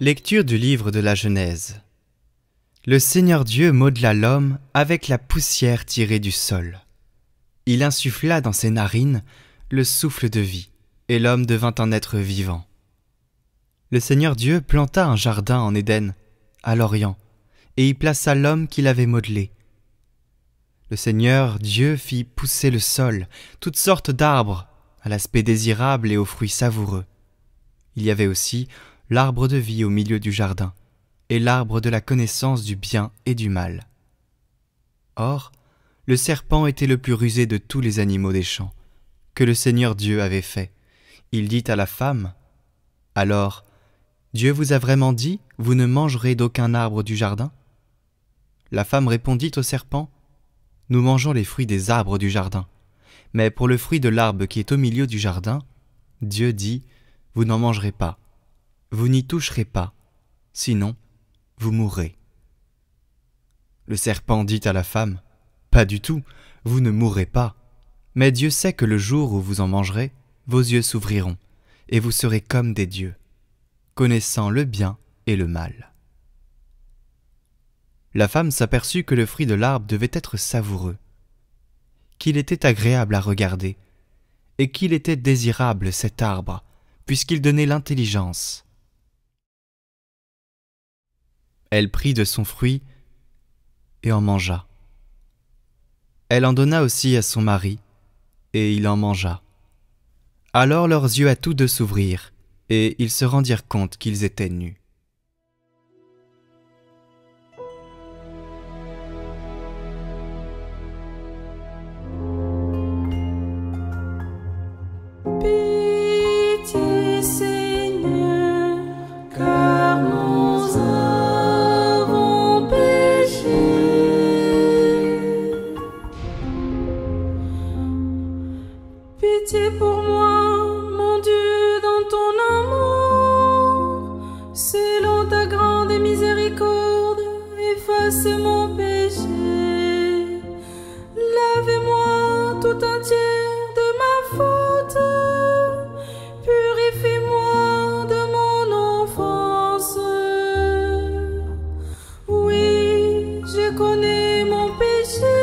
Lecture du livre de la Genèse. Le Seigneur Dieu modela l'homme avec la poussière tirée du sol. Il insuffla dans ses narines le souffle de vie, et l'homme devint un être vivant. Le Seigneur Dieu planta un jardin en Éden, à l'Orient, et y plaça l'homme qu'il avait modelé. Le Seigneur Dieu fit pousser le sol, toutes sortes d'arbres, à l'aspect désirable et aux fruits savoureux. Il y avait aussi l'arbre de vie au milieu du jardin, et l'arbre de la connaissance du bien et du mal. Or, le serpent était le plus rusé de tous les animaux des champs, que le Seigneur Dieu avait fait. Il dit à la femme, « Alors, Dieu vous a vraiment dit, vous ne mangerez d'aucun arbre du jardin ?» La femme répondit au serpent, « Nous mangeons les fruits des arbres du jardin, mais pour le fruit de l'arbre qui est au milieu du jardin, Dieu dit, « Vous n'en mangerez pas. Vous n'y toucherez pas, sinon vous mourrez. » Le serpent dit à la femme, « Pas du tout, vous ne mourrez pas. Mais Dieu sait que le jour où vous en mangerez, vos yeux s'ouvriront, et vous serez comme des dieux, connaissant le bien et le mal. » La femme s'aperçut que le fruit de l'arbre devait être savoureux, qu'il était agréable à regarder, et qu'il était désirable cet arbre, puisqu'il donnait l'intelligence. Elle prit de son fruit et en mangea. Elle en donna aussi à son mari, et il en mangea. Alors leurs yeux à tous deux s'ouvrirent, et ils se rendirent compte qu'ils étaient nus. Pitié, Seigneur, car nous avons péché. Pitié pour moi, mon Dieu, dans ton amour, selon ta grande miséricorde, efface mon péché. Lavez-moi tout entière de ma faute, purifie-moi de mon offense. Oui, je connais mon péché,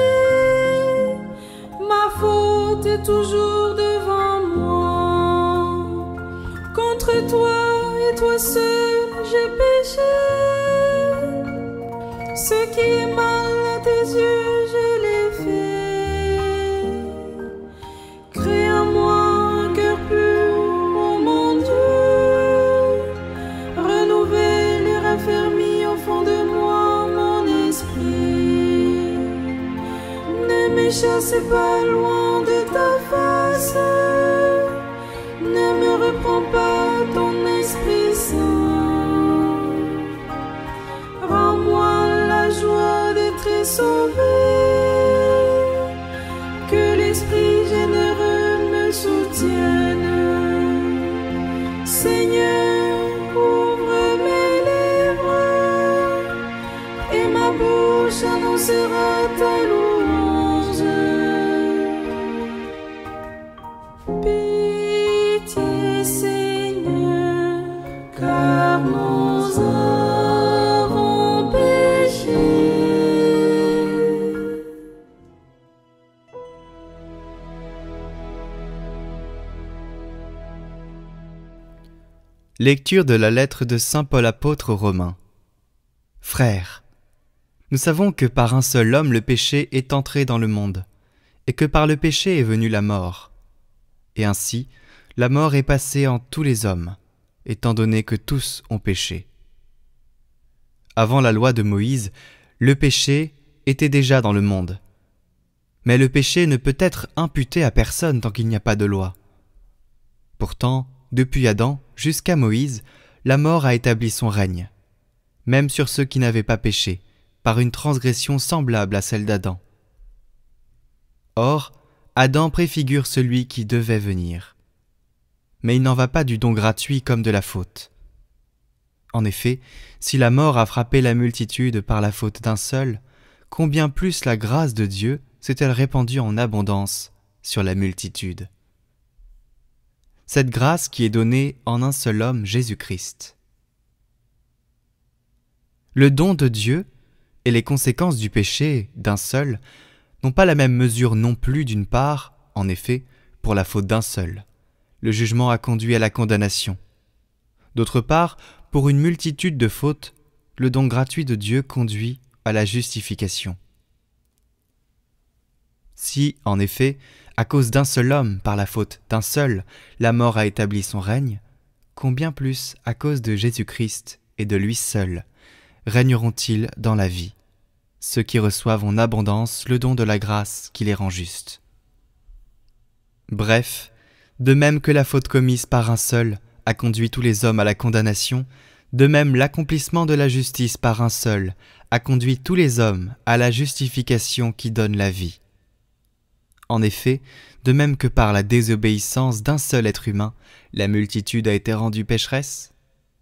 ma faute est toujours devant moi. Contre toi et toi seul j'ai péché. Ce qui est mal à tes yeux, je l'ai fait. Crée en moi un cœur pur, oh mon Dieu. Renouvelle et raffermis au fond de moi mon esprit. Ne me chasse pas loin de ta face. Ne me reprends pas ton Esprit Saint. Rends-moi la joie d'être sauvé. Que l'Esprit généreux me soutienne. Seigneur, ouvre mes lèvres, et ma bouche annoncera ta louange. Pitié, Seigneur, car nous avons péché. Lecture de la lettre de saint Paul apôtre aux Romains. Frères, nous savons que par un seul homme le péché est entré dans le monde, et que par le péché est venue la mort. Et ainsi, la mort est passée en tous les hommes, étant donné que tous ont péché. Avant la loi de Moïse, le péché était déjà dans le monde. Mais le péché ne peut être imputé à personne tant qu'il n'y a pas de loi. Pourtant, depuis Adam jusqu'à Moïse, la mort a établi son règne, même sur ceux qui n'avaient pas péché, par une transgression semblable à celle d'Adam. Or, Adam préfigure celui qui devait venir. Mais il n'en va pas du don gratuit comme de la faute. En effet, si la mort a frappé la multitude par la faute d'un seul, combien plus la grâce de Dieu s'est-elle répandue en abondance sur la multitude. Cette grâce qui est donnée en un seul homme, Jésus-Christ. Le don de Dieu et les conséquences du péché d'un seul n'ont pas la même mesure non plus d'une part, en effet, pour la faute d'un seul. Le jugement a conduit à la condamnation. D'autre part, pour une multitude de fautes, le don gratuit de Dieu conduit à la justification. Si, en effet, à cause d'un seul homme, par la faute d'un seul, la mort a établi son règne, combien plus, à cause de Jésus-Christ et de lui seul, régneront-ils dans la vie, ceux qui reçoivent en abondance le don de la grâce qui les rend justes. Bref, de même que la faute commise par un seul a conduit tous les hommes à la condamnation, de même l'accomplissement de la justice par un seul a conduit tous les hommes à la justification qui donne la vie. En effet, de même que par la désobéissance d'un seul être humain, la multitude a été rendue pécheresse,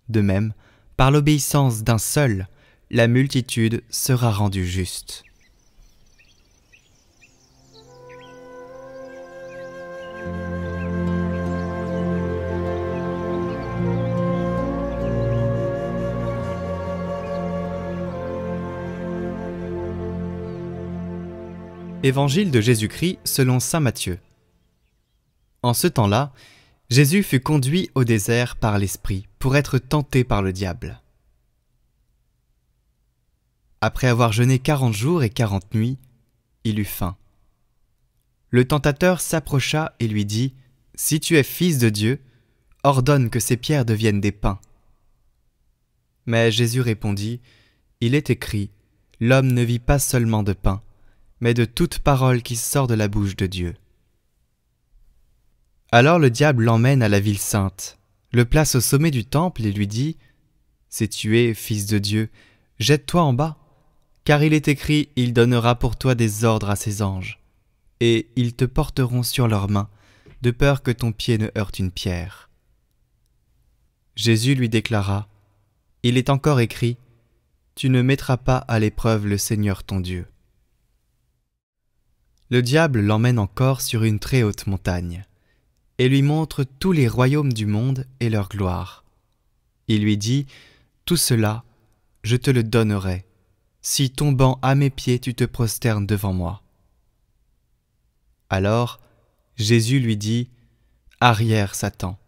de même, par l'obéissance d'un seul, la multitude sera rendue juste. Évangile de Jésus-Christ selon saint Matthieu. En ce temps-là, Jésus fut conduit au désert par l'Esprit pour être tenté par le diable. Après avoir jeûné 40 jours et 40 nuits, il eut faim. Le tentateur s'approcha et lui dit : « Si tu es fils de Dieu, ordonne que ces pierres deviennent des pains. » Mais Jésus répondit : « Il est écrit, l'homme ne vit pas seulement de pain, mais de toute parole qui sort de la bouche de Dieu. » Alors le diable l'emmène à la ville sainte, le place au sommet du temple et lui dit : « Si tu es fils de Dieu, jette-toi en bas, car il est écrit, il donnera pour toi des ordres à ses anges, et ils te porteront sur leurs mains, de peur que ton pied ne heurte une pierre. » Jésus lui déclara : « Il est encore écrit, tu ne mettras pas à l'épreuve le Seigneur ton Dieu. » Le diable l'emmène encore sur une très haute montagne, et lui montre tous les royaumes du monde et leur gloire. Il lui dit : « Tout cela, je te le donnerai, si tombant à mes pieds tu te prosternes devant moi. » Alors, Jésus lui dit : « Arrière, Satan,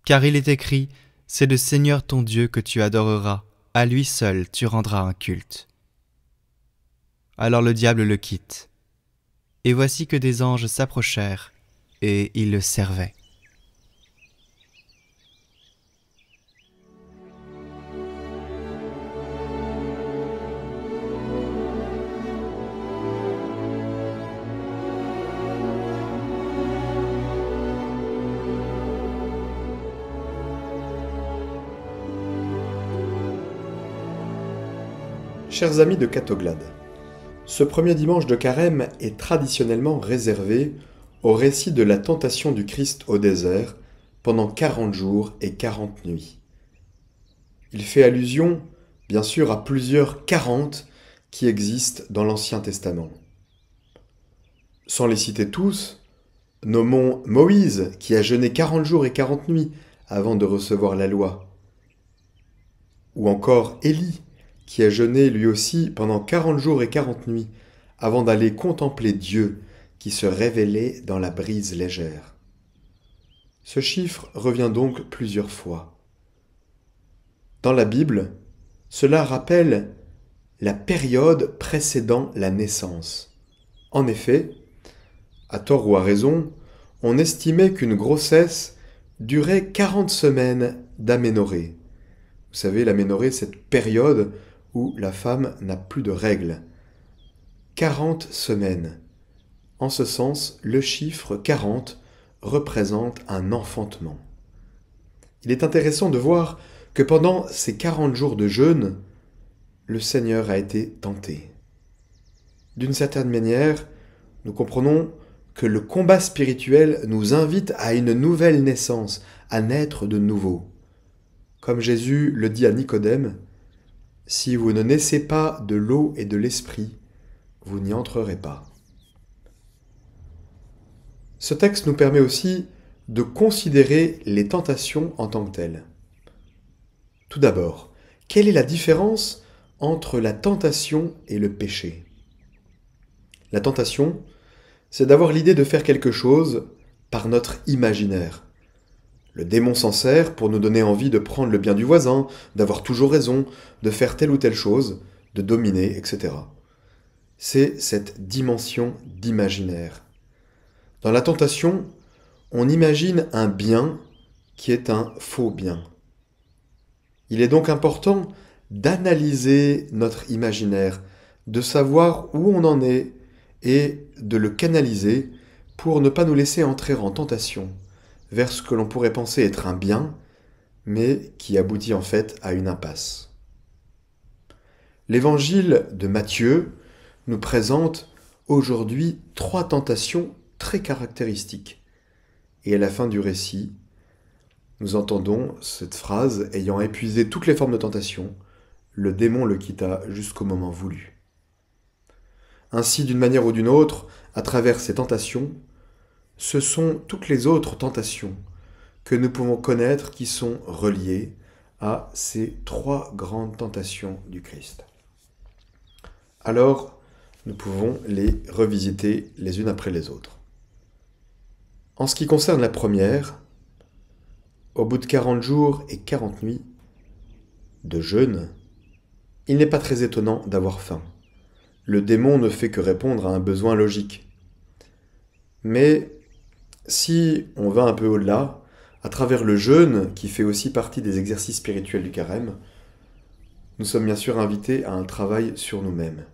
car il est écrit, c'est le Seigneur ton Dieu que tu adoreras, à lui seul tu rendras un culte. » Alors le diable le quitte. Et voici que des anges s'approchèrent, et ils le servaient. Chers amis de Catoglade, ce premier dimanche de Carême est traditionnellement réservé au récit de la tentation du Christ au désert pendant 40 jours et 40 nuits. Il fait allusion, bien sûr, à plusieurs 40 qui existent dans l'Ancien Testament. Sans les citer tous, nommons Moïse qui a jeûné 40 jours et 40 nuits avant de recevoir la loi, ou encore Élie qui a jeûné lui aussi pendant 40 jours et 40 nuits avant d'aller contempler Dieu qui se révélait dans la brise légère. Ce chiffre revient donc plusieurs fois. Dans la Bible, cela rappelle la période précédant la naissance. En effet, à tort ou à raison, on estimait qu'une grossesse durait 40 semaines d'aménorrhée. Vous savez, l'aménorrhée, cette période où la femme n'a plus de règles. 40 semaines. En ce sens, le chiffre 40 représente un enfantement. Il est intéressant de voir que pendant ces 40 jours de jeûne, le Seigneur a été tenté. D'une certaine manière, nous comprenons que le combat spirituel nous invite à une nouvelle naissance, à naître de nouveau. Comme Jésus le dit à Nicodème, « Si vous ne naissez pas de l'eau et de l'esprit, vous n'y entrerez pas. » Ce texte nous permet aussi de considérer les tentations en tant que telles. Tout d'abord, quelle est la différence entre la tentation et le péché. La tentation, c'est d'avoir l'idée de faire quelque chose par notre imaginaire. Le démon s'en sert pour nous donner envie de prendre le bien du voisin, d'avoir toujours raison, de faire telle ou telle chose, de dominer, etc. C'est cette dimension d'imaginaire. Dans la tentation, on imagine un bien qui est un faux bien. Il est donc important d'analyser notre imaginaire, de savoir où on en est et de le canaliser pour ne pas nous laisser entrer en tentation vers ce que l'on pourrait penser être un bien, mais qui aboutit en fait à une impasse. L'évangile de Matthieu nous présente aujourd'hui 3 tentations très caractéristiques. Et à la fin du récit, nous entendons cette phrase: ayant épuisé toutes les formes de tentation, le démon le quitta jusqu'au moment voulu. Ainsi, d'une manière ou d'une autre, à travers ces tentations, ce sont toutes les autres tentations que nous pouvons connaître qui sont reliées à ces 3 grandes tentations du Christ. Alors, nous pouvons les revisiter les unes après les autres. En ce qui concerne la première, au bout de 40 jours et 40 nuits de jeûne, il n'est pas très étonnant d'avoir faim. Le démon ne fait que répondre à un besoin logique. Mais si on va un peu au-delà, à travers le jeûne, qui fait aussi partie des exercices spirituels du carême, nous sommes bien sûr invités à un travail sur nous-mêmes.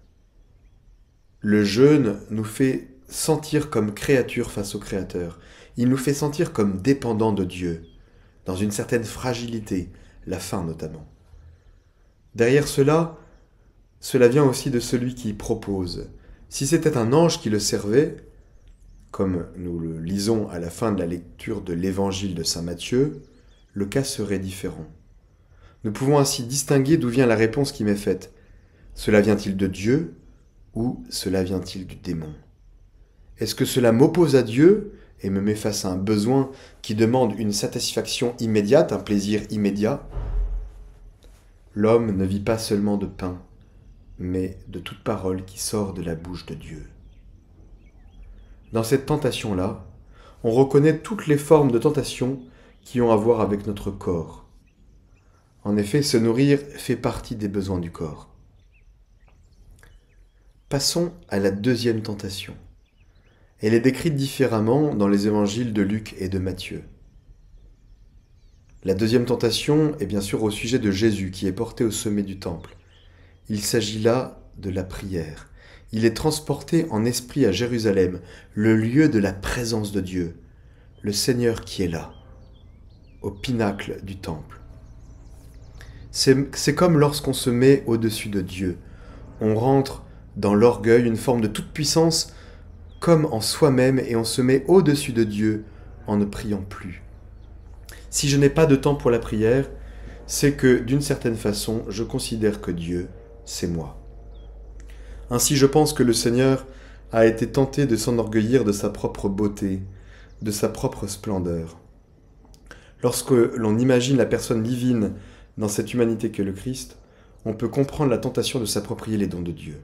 Le jeûne nous fait sentir comme créature face au Créateur. Il nous fait sentir comme dépendants de Dieu, dans une certaine fragilité, la faim notamment. Derrière cela vient aussi de celui qui propose. Si c'était un ange qui le servait, comme nous le lisons à la fin de la lecture de l'évangile de saint Matthieu, le cas serait différent. Nous pouvons ainsi distinguer d'où vient la réponse qui m'est faite. Cela vient-il de Dieu ou cela vient-il du démon? Est-ce que cela m'oppose à Dieu et me met face à un besoin qui demande une satisfaction immédiate, un plaisir immédiat? L'homme ne vit pas seulement de pain, mais de toute parole qui sort de la bouche de Dieu. Dans cette tentation-là, on reconnaît toutes les formes de tentation qui ont à voir avec notre corps. En effet, se nourrir fait partie des besoins du corps. Passons à la deuxième tentation. Elle est décrite différemment dans les évangiles de Luc et de Matthieu. La deuxième tentation est bien sûr au sujet de Jésus qui est porté au sommet du temple. Il s'agit là de la prière. Il est transporté en esprit à Jérusalem, le lieu de la présence de Dieu, le Seigneur qui est là, au pinacle du temple. C'est comme lorsqu'on se met au-dessus de Dieu. On rentre dans l'orgueil, une forme de toute-puissance, comme en soi-même, et on se met au-dessus de Dieu en ne priant plus. Si je n'ai pas de temps pour la prière, c'est que, d'une certaine façon, je considère que Dieu, c'est moi. Ainsi, je pense que le Seigneur a été tenté de s'enorgueillir de sa propre beauté, de sa propre splendeur. Lorsque l'on imagine la personne divine dans cette humanité qu'est le Christ, on peut comprendre la tentation de s'approprier les dons de Dieu.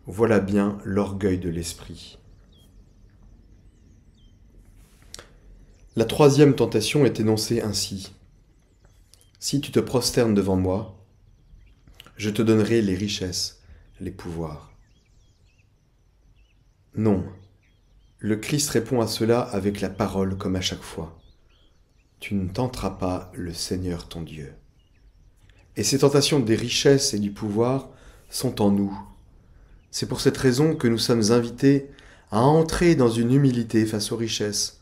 Voilà bien l'orgueil de l'esprit. La troisième tentation est énoncée ainsi. Si tu te prosternes devant moi, je te donnerai les richesses, les pouvoirs. Non, le Christ répond à cela avec la parole comme à chaque fois. Tu ne tenteras pas le Seigneur ton Dieu. Et ces tentations des richesses et du pouvoir sont en nous. C'est pour cette raison que nous sommes invités à entrer dans une humilité face aux richesses,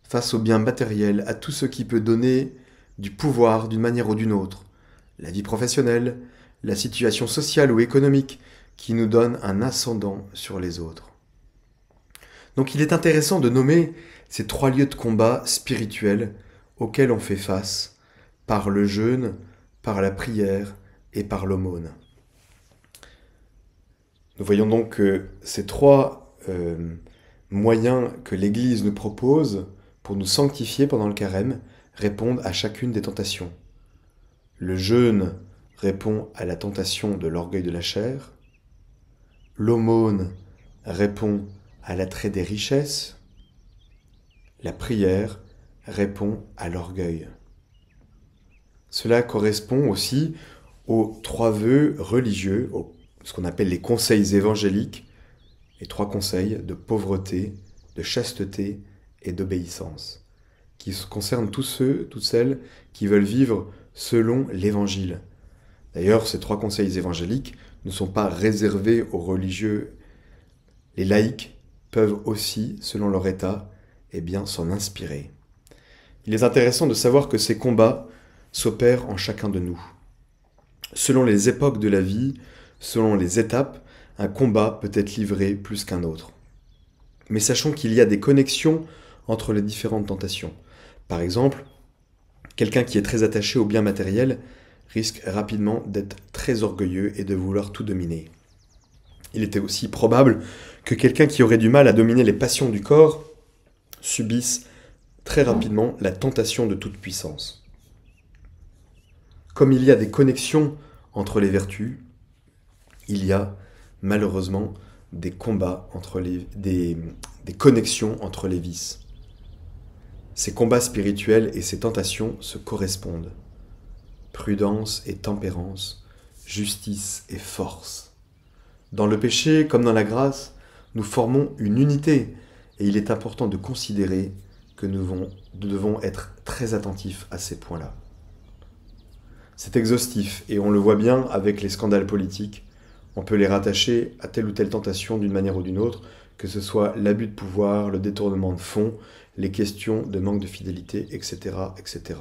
face aux biens matériels, à tout ce qui peut donner du pouvoir d'une manière ou d'une autre, la vie professionnelle, la situation sociale ou économique qui nous donne un ascendant sur les autres. Donc il est intéressant de nommer ces 3 lieux de combat spirituels auxquels on fait face par le jeûne, par la prière et par l'aumône. Nous voyons donc que ces 3 moyens que l'Église nous propose pour nous sanctifier pendant le carême répondent à chacune des tentations. Le jeûne répond à la tentation de l'orgueil de la chair. L'aumône répond à l'attrait des richesses. La prière répond à l'orgueil. Cela correspond aussi aux 3 vœux religieux, ce qu'on appelle les conseils évangéliques, les 3 conseils de pauvreté, de chasteté et d'obéissance, qui concernent tous ceux, toutes celles qui veulent vivre selon l'Évangile. D'ailleurs, ces 3 conseils évangéliques ne sont pas réservés aux religieux. Les laïcs peuvent aussi, selon leur état, s'en inspirer. Il est intéressant de savoir que ces combats s'opèrent en chacun de nous. Selon les époques de la vie, selon les étapes, un combat peut être livré plus qu'un autre. Mais sachons qu'il y a des connexions entre les différentes tentations. Par exemple, quelqu'un qui est très attaché aux biens matériels risque rapidement d'être très orgueilleux et de vouloir tout dominer. Il était aussi probable que quelqu'un qui aurait du mal à dominer les passions du corps subisse très rapidement la tentation de toute puissance. Comme il y a des connexions entre les vertus, il y a malheureusement des combats des connexions entre les vices. Ces combats spirituels et ces tentations se correspondent. Prudence et tempérance, justice et force. Dans le péché comme dans la grâce, nous formons une unité et il est important de considérer que nous devons être très attentifs à ces points-là. C'est exhaustif et on le voit bien avec les scandales politiques. On peut les rattacher à telle ou telle tentation d'une manière ou d'une autre, que ce soit l'abus de pouvoir, le détournement de fonds, les questions de manque de fidélité, etc., etc.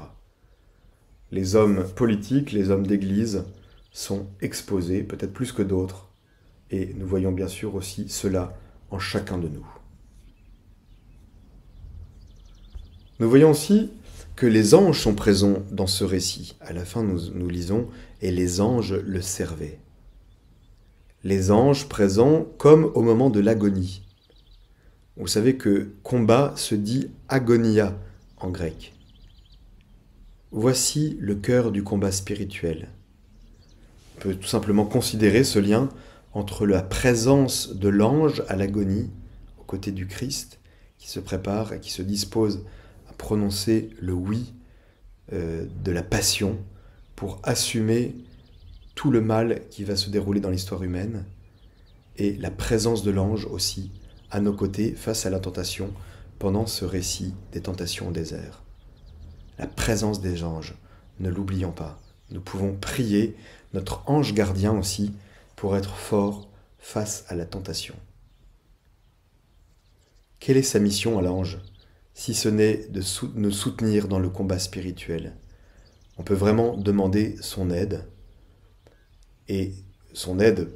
Les hommes politiques, les hommes d'église sont exposés, peut-être plus que d'autres, et nous voyons bien sûr aussi cela en chacun de nous. Nous voyons aussi que les anges sont présents dans ce récit. À la fin, nous lisons « Et les anges le servaient ». Les anges présents comme au moment de l'agonie. Vous savez que combat se dit agonia en grec. Voici le cœur du combat spirituel. On peut tout simplement considérer ce lien entre la présence de l'ange à l'agonie, aux côtés du Christ, qui se prépare et qui se dispose à prononcer le oui de la passion pour assumer tout le mal qui va se dérouler dans l'histoire humaine, et la présence de l'ange aussi à nos côtés face à la tentation pendant ce récit des tentations au désert. La présence des anges, ne l'oublions pas. Nous pouvons prier notre ange gardien aussi pour être fort face à la tentation. Quelle est sa mission à l'ange, si ce n'est de nous soutenir dans le combat spirituel? On peut vraiment demander son aide, et son aide,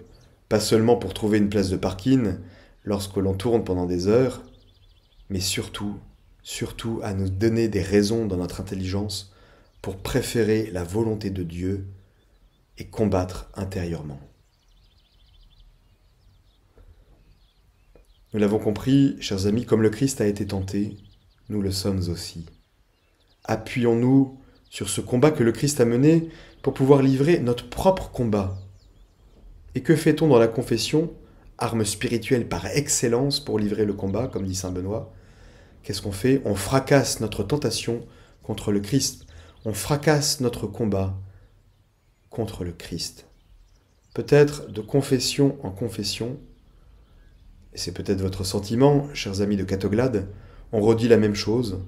pas seulement pour trouver une place de parking lorsque l'on tourne pendant des heures, mais surtout à nous donner des raisons dans notre intelligence pour préférer la volonté de Dieu et combattre intérieurement. Nous l'avons compris, chers amis, comme le Christ a été tenté, nous le sommes aussi. Appuyons-nous sur ce combat que le Christ a mené pour pouvoir livrer notre propre combat. Et que fait-on dans la confession, arme spirituelle par excellence pour livrer le combat, comme dit saint Benoît? Qu'est-ce qu'on fait? On fracasse notre tentation contre le Christ. On fracasse notre combat contre le Christ. Peut-être de confession en confession, et c'est peut-être votre sentiment, chers amis de Catoglade, on redit la même chose,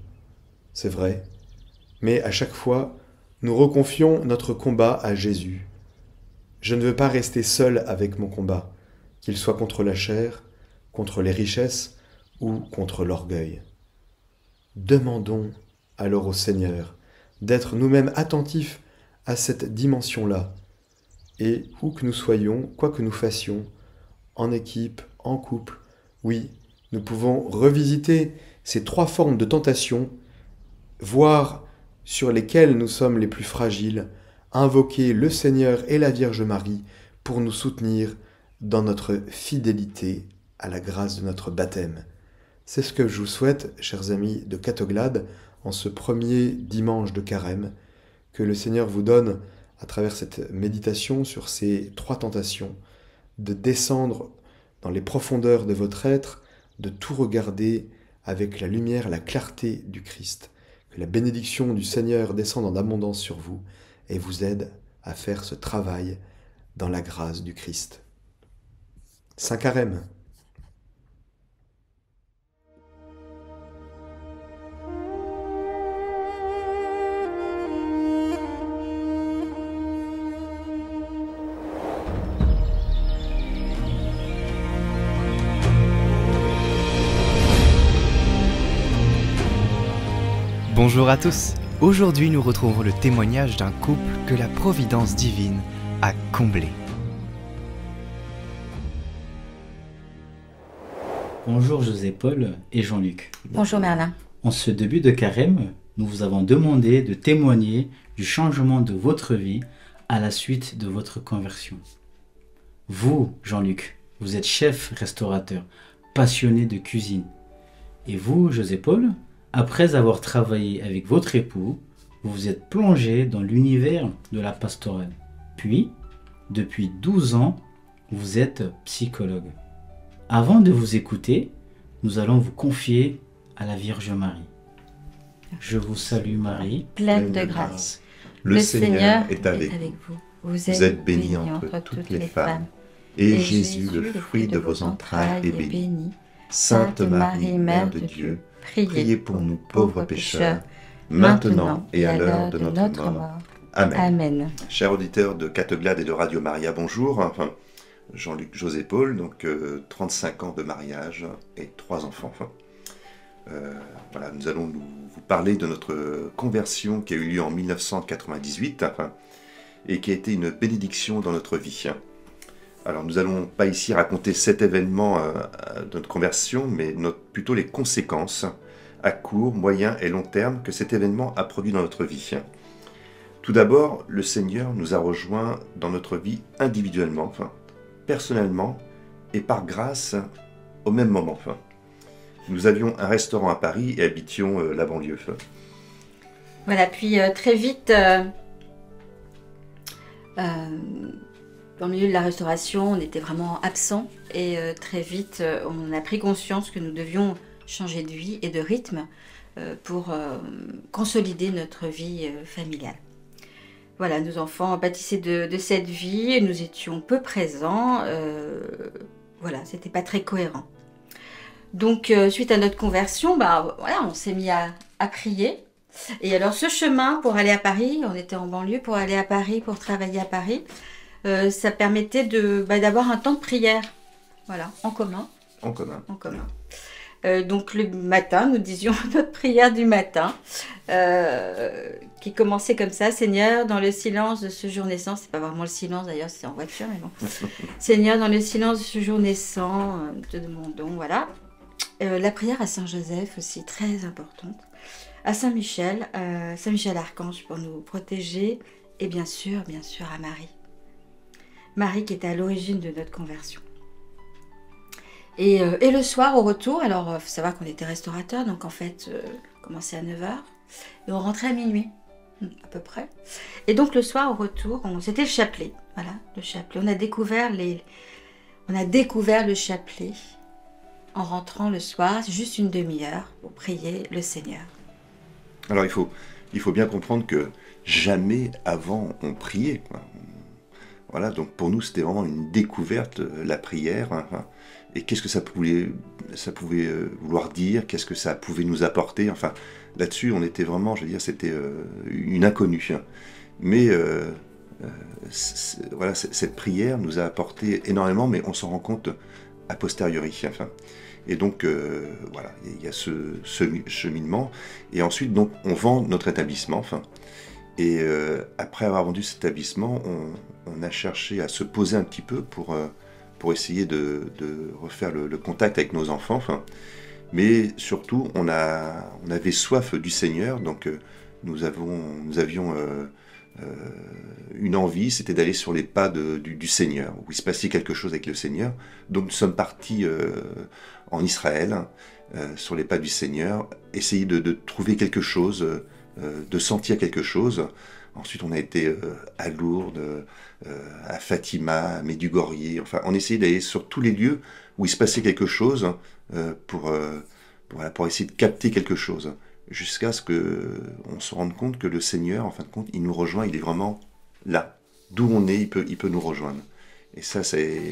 c'est vrai, mais à chaque fois, nous reconfions notre combat à Jésus. Je ne veux pas rester seul avec mon combat, qu'il soit contre la chair, contre les richesses ou contre l'orgueil. Demandons alors au Seigneur d'être nous-mêmes attentifs à cette dimension-là, et où que nous soyons, quoi que nous fassions, en équipe, en couple, oui, nous pouvons revisiter ces 3 formes de tentation, voir sur lesquelles nous sommes les plus fragiles, invoquer le Seigneur et la Vierge Marie pour nous soutenir dans notre fidélité à la grâce de notre baptême. C'est ce que je vous souhaite, chers amis de Catoglade, en ce premier dimanche de Carême, que le Seigneur vous donne à travers cette méditation sur ces 3 tentations, de descendre dans les profondeurs de votre être, de tout regarder avec la lumière, la clarté du Christ. Que la bénédiction du Seigneur descende en abondance sur vous et vous aide à faire ce travail dans la grâce du Christ. Saint Carême. Bonjour à tous. Aujourd'hui, nous retrouvons le témoignage d'un couple que la providence divine a comblé. Bonjour José-Paul et Jean-Luc. Bonjour Merlin. En ce début de carême, nous vous avons demandé de témoigner du changement de votre vie à la suite de votre conversion. Vous, Jean-Luc, vous êtes chef restaurateur, passionné de cuisine. Et vous, José-Paul, après avoir travaillé avec votre époux, vous vous êtes plongé dans l'univers de la pastorale. Puis, depuis 12 ans, vous êtes psychologue. Avant de vous écouter, nous allons vous confier à la Vierge Marie. Je vous salue Marie, Pleine de grâce. Le Seigneur est avec vous. Vous êtes bénie entre toutes les femmes, et Jésus, le fruit de vos entrailles, est béni. Sainte Marie, Mère de Dieu, priez pour nous pauvres pécheurs, maintenant et à l'heure de notre mort. Amen. Amen. Chers auditeurs de Catoglade et de Radio Maria, bonjour. Enfin, Jean-Luc José-Paul, donc 35 ans de mariage et 3 enfants. Voilà, nous allons vous parler de notre conversion qui a eu lieu en 1998 et qui a été une bénédiction dans notre vie. Alors nous n'allons pas ici raconter cet événement de notre conversion, mais plutôt les conséquences à court, moyen et long terme que cet événement a produit dans notre vie. Tout d'abord, le Seigneur nous a rejoints dans notre vie individuellement, personnellement et par grâce au même moment. Nous avions un restaurant à Paris et habitions la banlieue. Voilà, puis très vite, dans le milieu de la restauration, on était vraiment absents et très vite, on a pris conscience que nous devions changer de vie et de rythme pour consolider notre vie familiale. Voilà, nos enfants pâtissaient de cette vie et nous étions peu présents. Voilà, c'était pas très cohérent. Donc, suite à notre conversion, voilà, on s'est mis à prier. Et alors, ce chemin pour aller à Paris, on était en banlieue, pour aller à Paris, pour travailler à Paris, ça permettait d'avoir un temps de prière, voilà, en commun. En commun. Donc le matin, nous disions notre prière du matin, qui commençait comme ça: Seigneur, dans le silence de ce jour naissant, c'est pas vraiment le silence d'ailleurs, c'est en voiture, mais bon. Seigneur, dans le silence de ce jour naissant, te demandons, voilà. La prière à Saint Joseph aussi, très importante. À Saint Michel Archange pour nous protéger, et bien sûr à Marie. Marie qui était à l'origine de notre conversion. Et le soir, au retour, alors il faut savoir qu'on était restaurateur, donc en fait, on commençait à 9h, et on rentrait à minuit, à peu près. Et donc le soir, au retour, c'était le chapelet, voilà, le chapelet. On a découvert le chapelet en rentrant le soir, juste une demi-heure, pour prier le Seigneur. Alors il faut bien comprendre que jamais avant on priait, quoi. Voilà, donc pour nous c'était vraiment une découverte, la prière, et qu'est-ce que ça pouvait vouloir dire, qu'est-ce que ça pouvait nous apporter, enfin là-dessus on était vraiment, je veux dire, c'était une inconnue. Mais voilà, cette prière nous a apporté énormément, mais on s'en rend compte a posteriori. Et donc voilà, il y a ce cheminement, et ensuite donc on vend notre établissement. Et après avoir vendu cet établissement, on a cherché à se poser un petit peu pour essayer de refaire le contact avec nos enfants. Mais surtout, on avait soif du Seigneur, donc nous avions une envie, c'était d'aller sur les pas du Seigneur, où il se passait quelque chose avec le Seigneur. Donc nous sommes partis en Israël, sur les pas du Seigneur, essayer de trouver quelque chose de sentir quelque chose. Ensuite, on a été à Lourdes, à Fatima, à Medjugorje. Enfin, on essayait d'aller sur tous les lieux où il se passait quelque chose pour essayer de capter quelque chose. Jusqu'à ce qu'on se rende compte que le Seigneur, en fin de compte, il nous rejoint, il est vraiment là. D'où on est, il peut nous rejoindre. Et ça,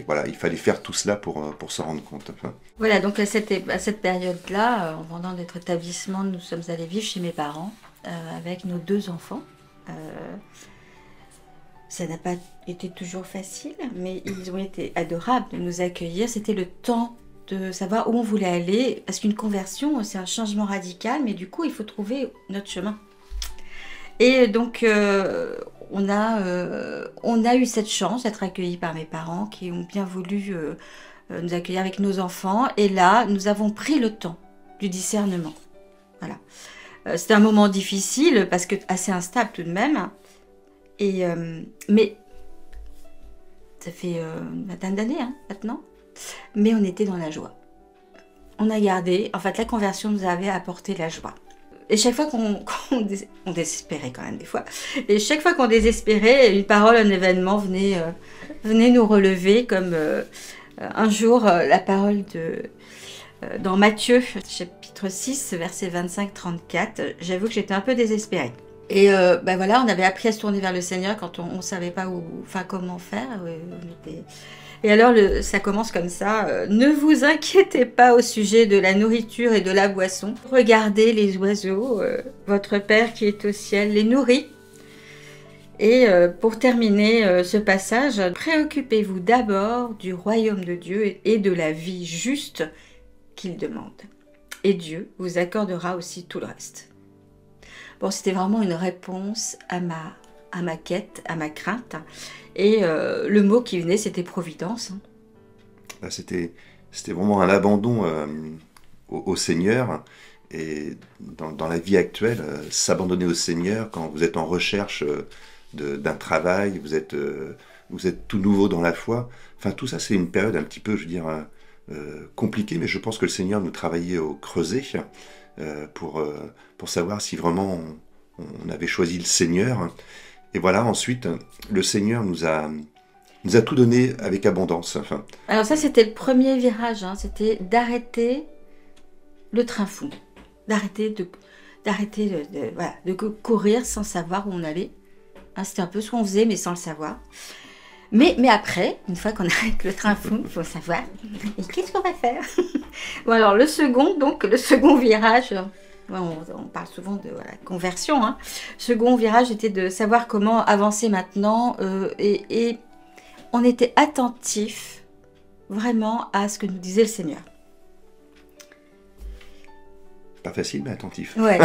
voilà, il fallait faire tout cela pour s'en rendre compte. Enfin. Voilà, donc à cette période-là, en vendant notre établissement, nous sommes allés vivre chez mes parents avec nos 2 enfants. Ça n'a pas été toujours facile, mais ils ont été adorables de nous accueillir. C'était le temps de savoir où on voulait aller, parce qu'une conversion, c'est un changement radical, mais du coup, il faut trouver notre chemin. Et donc, on a eu cette chance d'être accueillis par mes parents qui ont bien voulu nous accueillir avec nos enfants. Et là, nous avons pris le temps du discernement. Voilà. C'était un moment difficile, parce que assez instable tout de même. Mais ça fait une vingtaine d'années maintenant. Mais on était dans la joie. On a gardé, en fait, la conversion nous avait apporté la joie. Et chaque fois on désespérait quand même des fois. Et chaque fois qu'on désespérait, une parole, un événement venait nous relever, comme un jour la parole dans Matthieu, chapitre 6, verset 25-34. J'avoue que j'étais un peu désespérée. Et voilà, on avait appris à se tourner vers le Seigneur quand on ne savait pas comment faire. Et alors, ça commence comme ça. Ne vous inquiétez pas au sujet de la nourriture et de la boisson. Regardez les oiseaux. Votre Père qui est au ciel les nourrit. Et pour terminer ce passage, préoccupez-vous d'abord du royaume de Dieu et de la vie juste qu'il demande. Et Dieu vous accordera aussi tout le reste. Bon, c'était vraiment une réponse à ma quête, à ma crainte. Et le mot qui venait, c'était providence. C'était vraiment un abandon au Seigneur. Et dans la vie actuelle, s'abandonner au Seigneur quand vous êtes en recherche d'un travail, vous êtes tout nouveau dans la foi. Enfin, tout ça, c'est une période un petit peu, je veux dire, compliquée, mais je pense que le Seigneur nous travaillait au creuset pour savoir si vraiment on avait choisi le Seigneur. Et voilà, ensuite, le Seigneur nous a tout donné avec abondance. Enfin. Alors ça, c'était le premier virage, c'était d'arrêter le train fou, d'arrêter de courir sans savoir où on allait. C'était un peu ce qu'on faisait, mais sans le savoir. Mais après, une fois qu'on arrête le train fou, il faut savoir, et qu'est-ce qu'on va faire? Bon, alors le second virage... On parle souvent de conversion. Second virage était de savoir comment avancer maintenant et on était attentif vraiment à ce que nous disait le Seigneur. Pas facile, mais attentif. Ouais.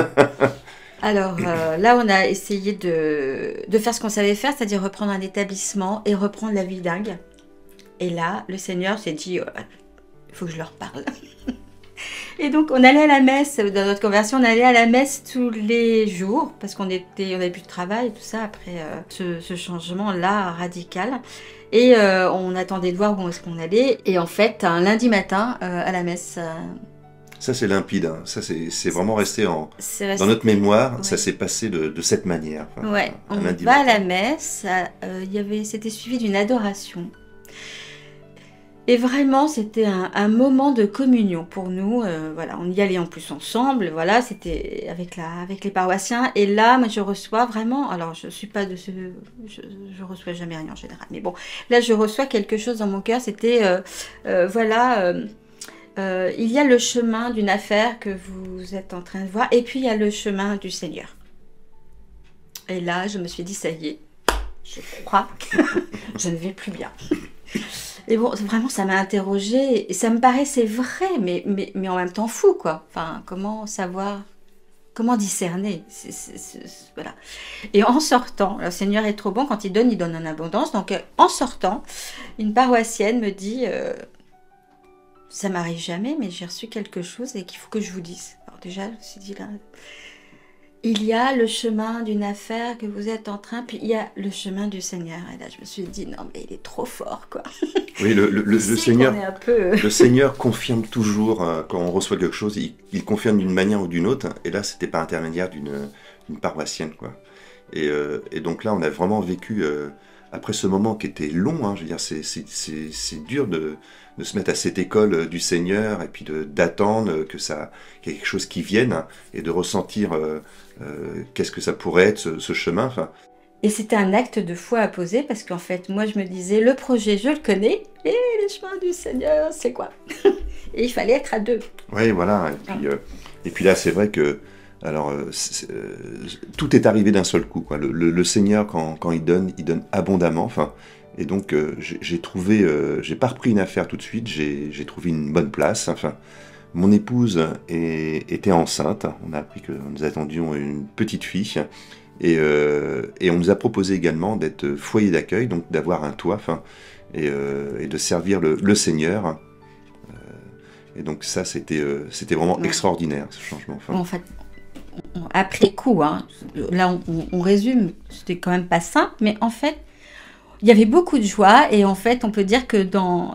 Alors là, on a essayé de faire ce qu'on savait faire, c'est-à-dire reprendre un établissement et reprendre la vie dingue. Et là, le Seigneur s'est dit, il faut que je leur parle. Et donc, on allait à la messe, dans notre conversion, on allait à la messe tous les jours, parce qu'on avait plus de travail, tout ça, après ce changement-là radical. Et on attendait de voir où est-ce qu'on allait. Et en fait, un lundi matin, à la messe... Ça, c'est limpide. Ça, c'est vraiment resté dans notre mémoire. Ouais. Ça s'est passé de cette manière. Enfin, ouais, on va à la messe. C'était suivi d'une adoration. Et vraiment, c'était un moment de communion pour nous. Voilà, on y allait en plus ensemble. Voilà, c'était avec les paroissiens. Et là, moi, je reçois vraiment... Alors, je suis pas de ce... Je reçois jamais rien en général. Mais bon, là, je reçois quelque chose dans mon cœur. C'était... il y a le chemin d'une affaire que vous êtes en train de voir. Et puis, il y a le chemin du Seigneur. Et là, je me suis dit, ça y est. Je crois que je ne vais plus bien. Et bon, vraiment, ça m'a interrogée, et ça me paraissait vrai, mais en même temps fou, quoi. Enfin, comment savoir, comment discerner, voilà. Et en sortant, le Seigneur est trop bon, quand il donne en abondance. Donc, en sortant, une paroissienne me dit, ça m'arrive jamais, mais j'ai reçu quelque chose et qu'il faut que je vous dise. Alors déjà, je me suis dit là... il y a le chemin d'une affaire que vous êtes en train, puis il y a le chemin du Seigneur. Et là, je me suis dit, non, mais il est trop fort, quoi. Oui, le Seigneur, qu'on est un peu... le Seigneur confirme toujours, quand on reçoit quelque chose, il confirme d'une manière ou d'une autre. Et là, c'était par intermédiaire d'une paroissienne, quoi. Et donc là, on a vraiment vécu, après ce moment qui était long, hein, je veux dire, c'est dur de se mettre à cette école du Seigneur et puis d'attendre qu'il y ait quelque chose qui vienne, hein, et de ressentir qu'est-ce que ça pourrait être ce chemin. Enfin, Et c'était un acte de foi à poser parce qu'en fait, moi, je me disais, le projet, je le connais, et les chemins du Seigneur, c'est quoi? Et il fallait être à deux. oui, voilà. Et puis là, c'est vrai que alors, tout est arrivé d'un seul coup, quoi. Le Seigneur, quand il donne abondamment. Enfin, et donc, j'ai trouvé, j'ai pas repris une affaire tout de suite. J'ai trouvé une bonne place. Enfin, mon épouse était enceinte. On a appris que nous attendions une petite fille. Et on nous a proposé également d'être foyer d'accueil, donc d'avoir un toit, enfin, et de servir le Seigneur. Et donc ça, c'était vraiment extraordinaire, ce changement. Enfin, Bon, en fait, après coup, hein, là on résume, c'était quand même pas simple, mais en fait, il y avait beaucoup de joie et en fait, on peut dire que dans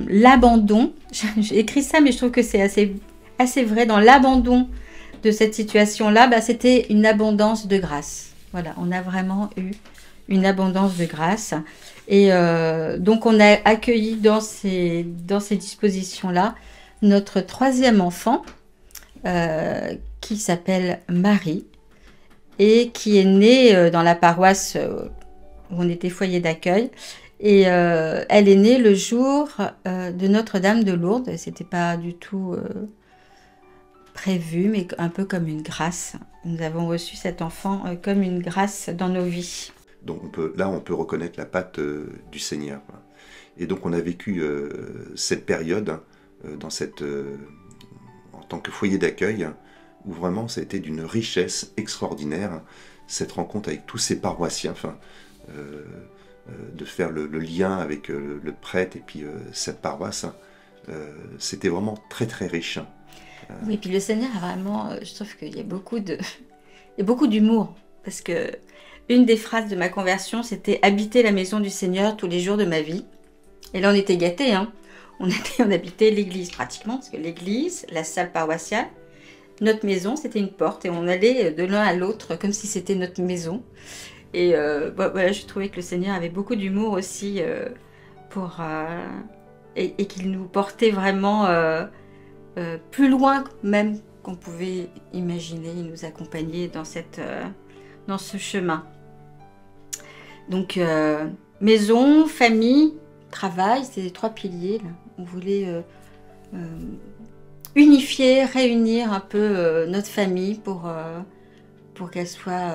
l'abandon, j'ai écrit ça, mais je trouve que c'est assez vrai, dans l'abandon de cette situation-là, bah, c'était une abondance de grâce. Voilà, on a vraiment eu une abondance de grâce. Et donc, on a accueilli dans ces dispositions-là notre troisième enfant, qui s'appelle Marie, et qui est née dans la paroisse où on était foyer d'accueil. Et elle est née le jour de Notre-Dame de Lourdes. C'était pas du tout prévu, mais un peu comme une grâce. Nous avons reçu cet enfant comme une grâce dans nos vies. donc on peut reconnaître la patte du Seigneur, quoi. Et donc on a vécu cette période, hein, en tant que foyer d'accueil, où vraiment ça a été d'une richesse extraordinaire, cette rencontre avec tous ces paroissiens, enfin, de faire le lien avec le prêtre et puis cette paroisse, c'était vraiment très très riche. Oui, et puis le Seigneur a vraiment, je trouve qu'il y a beaucoup d'humour, parce que une des phrases de ma conversion, c'était « habiter la maison du Seigneur tous les jours de ma vie ». Et là, on était gâtés, hein. On habitait l'église pratiquement, parce que l'église, la salle paroissiale, notre maison, c'était une porte, et on allait de l'un à l'autre comme si c'était notre maison. Et voilà, je trouvais que le Seigneur avait beaucoup d'humour aussi, et qu'il nous portait vraiment plus loin même qu'on pouvait imaginer. Il nous accompagnait dans ce chemin. Donc, maison, famille, travail, c'est les trois piliers, là. On voulait unifier, réunir un peu notre famille pour qu'elle soit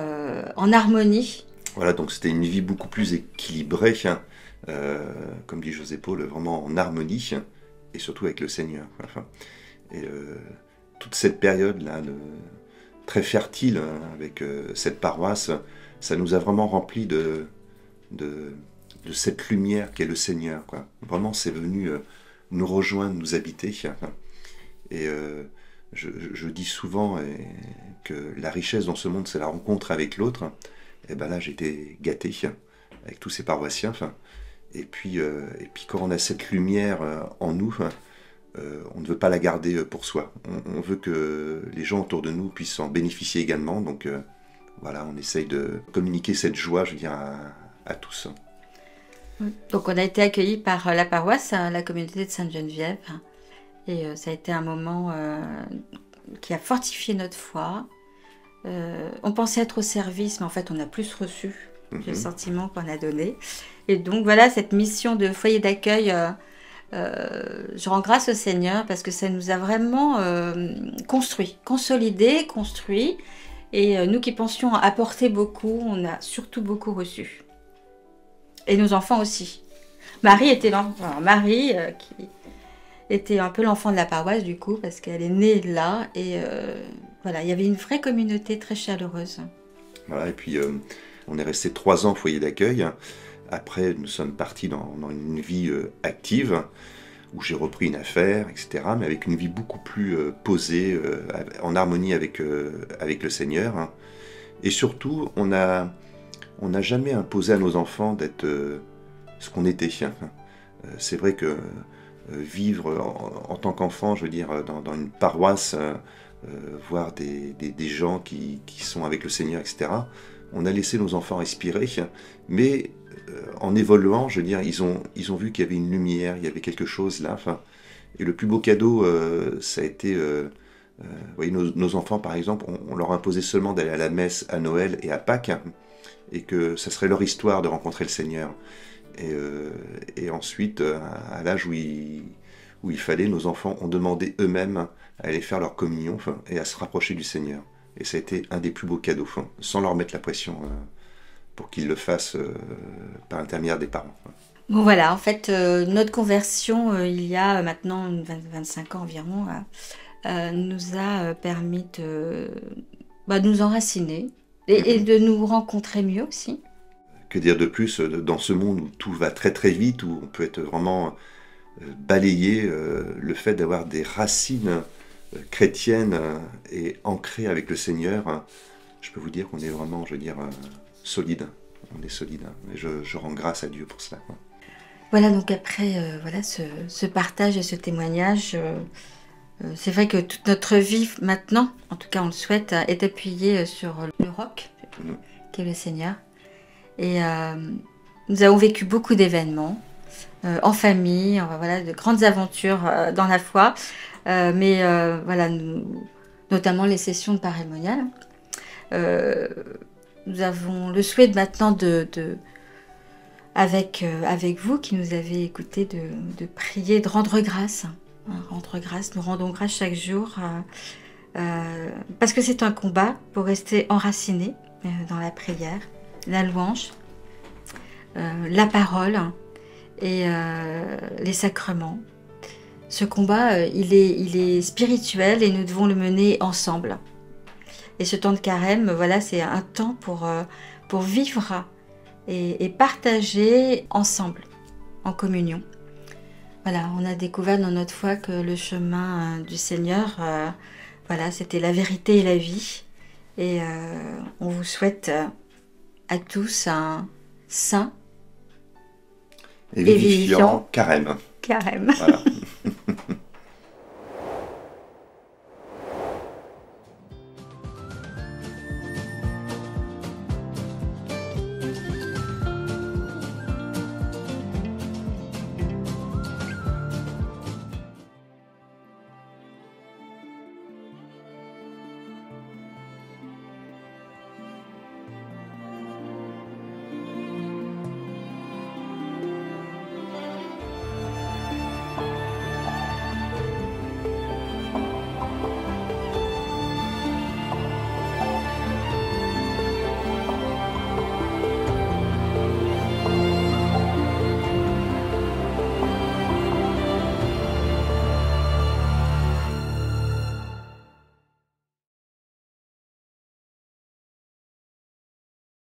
en harmonie. Voilà, donc c'était une vie beaucoup plus équilibrée, hein, comme dit José Paul, vraiment en harmonie, hein, et surtout avec le Seigneur. Enfin, et toute cette période-là, très fertile, hein, avec cette paroisse, ça nous a vraiment rempli de cette lumière qu'est le Seigneur, quoi. Vraiment, c'est venu nous rejoindre, nous habiter. Enfin, et je dis souvent que la richesse dans ce monde, c'est la rencontre avec l'autre. Et ben là, j'étais gâté avec tous ces paroissiens. Enfin, et puis quand on a cette lumière en nous, on ne veut pas la garder pour soi. On veut que les gens autour de nous puissent en bénéficier également. Donc voilà, on essaye de communiquer cette joie, je veux dire, à tous. Donc on a été accueillis par la paroisse, la communauté de Sainte-Geneviève. Et ça a été un moment qui a fortifié notre foi. On pensait être au service, mais en fait on a plus reçu. J'ai le sentiment qu'on a donné. Et donc voilà, cette mission de foyer d'accueil, je rends grâce au Seigneur parce que ça nous a vraiment consolidé. Et nous qui pensions apporter beaucoup, on a surtout beaucoup reçu. Et nos enfants aussi. Marie était qui était un peu l'enfant de la paroisse du coup, parce qu'elle est née là. Et voilà, il y avait une vraie communauté très chaleureuse. Voilà, et puis on est resté 3 ans foyer d'accueil. Après, nous sommes partis dans une vie active, où j'ai repris une affaire, etc., mais avec une vie beaucoup plus posée, en harmonie avec le Seigneur. Hein. Et surtout, on n'a jamais imposé à nos enfants d'être ce qu'on était. Hein. C'est vrai que vivre en tant qu'enfant, je veux dire, dans une paroisse, voir des gens qui sont avec le Seigneur, etc., on a laissé nos enfants respirer, mais en évoluant, je veux dire, ils ont vu qu'il y avait une lumière, il y avait quelque chose là. Enfin, et le plus beau cadeau, ça a été... vous voyez, nos enfants, par exemple, on leur imposait seulement d'aller à la messe à Noël et à Pâques, hein, et que ça serait leur histoire de rencontrer le Seigneur. Et ensuite, à l'âge où il fallait, nos enfants ont demandé eux-mêmes à aller faire leur communion, enfin, et à se rapprocher du Seigneur. Et ça a été un des plus beaux cadeaux, enfin, sans leur mettre la pression pour qu'ils le fassent par l'intermédiaire des parents. Bon voilà, en fait, notre conversion, il y a maintenant 25 ans environ, nous a permis de nous enraciner et de nous rencontrer mieux aussi. Que dire de plus dans ce monde où tout va très très vite, où on peut être vraiment balayé, le fait d'avoir des racines chrétiennes et ancrées avec le Seigneur, hein, je peux vous dire qu'on est vraiment, je veux dire, solide. On est solide. Hein, et je rends grâce à Dieu pour cela. Quoi. Voilà, donc après ce partage et ce témoignage, c'est vrai que toute notre vie maintenant, en tout cas on le souhaite, est appuyée sur le roc, qui est le Seigneur. Et nous avons vécu beaucoup d'événements en famille, voilà, de grandes aventures dans la foi, mais voilà, notamment les sessions de parémonial. Nous avons le souhait maintenant avec vous qui nous avez écoutés, de prier, de rendre grâce. Rendre grâce, nous rendons grâce chaque jour parce que c'est un combat pour rester enraciné dans la prière, la louange, la parole et les sacrements. Ce combat, il est spirituel et nous devons le mener ensemble. Et ce temps de carême, voilà, c'est un temps pour vivre et partager ensemble, en communion. Voilà, on a découvert dans notre foi que le chemin du Seigneur, voilà, c'était la vérité et la vie. Et on vous souhaite à tous un saint et vivifiant carême. Carême. Voilà.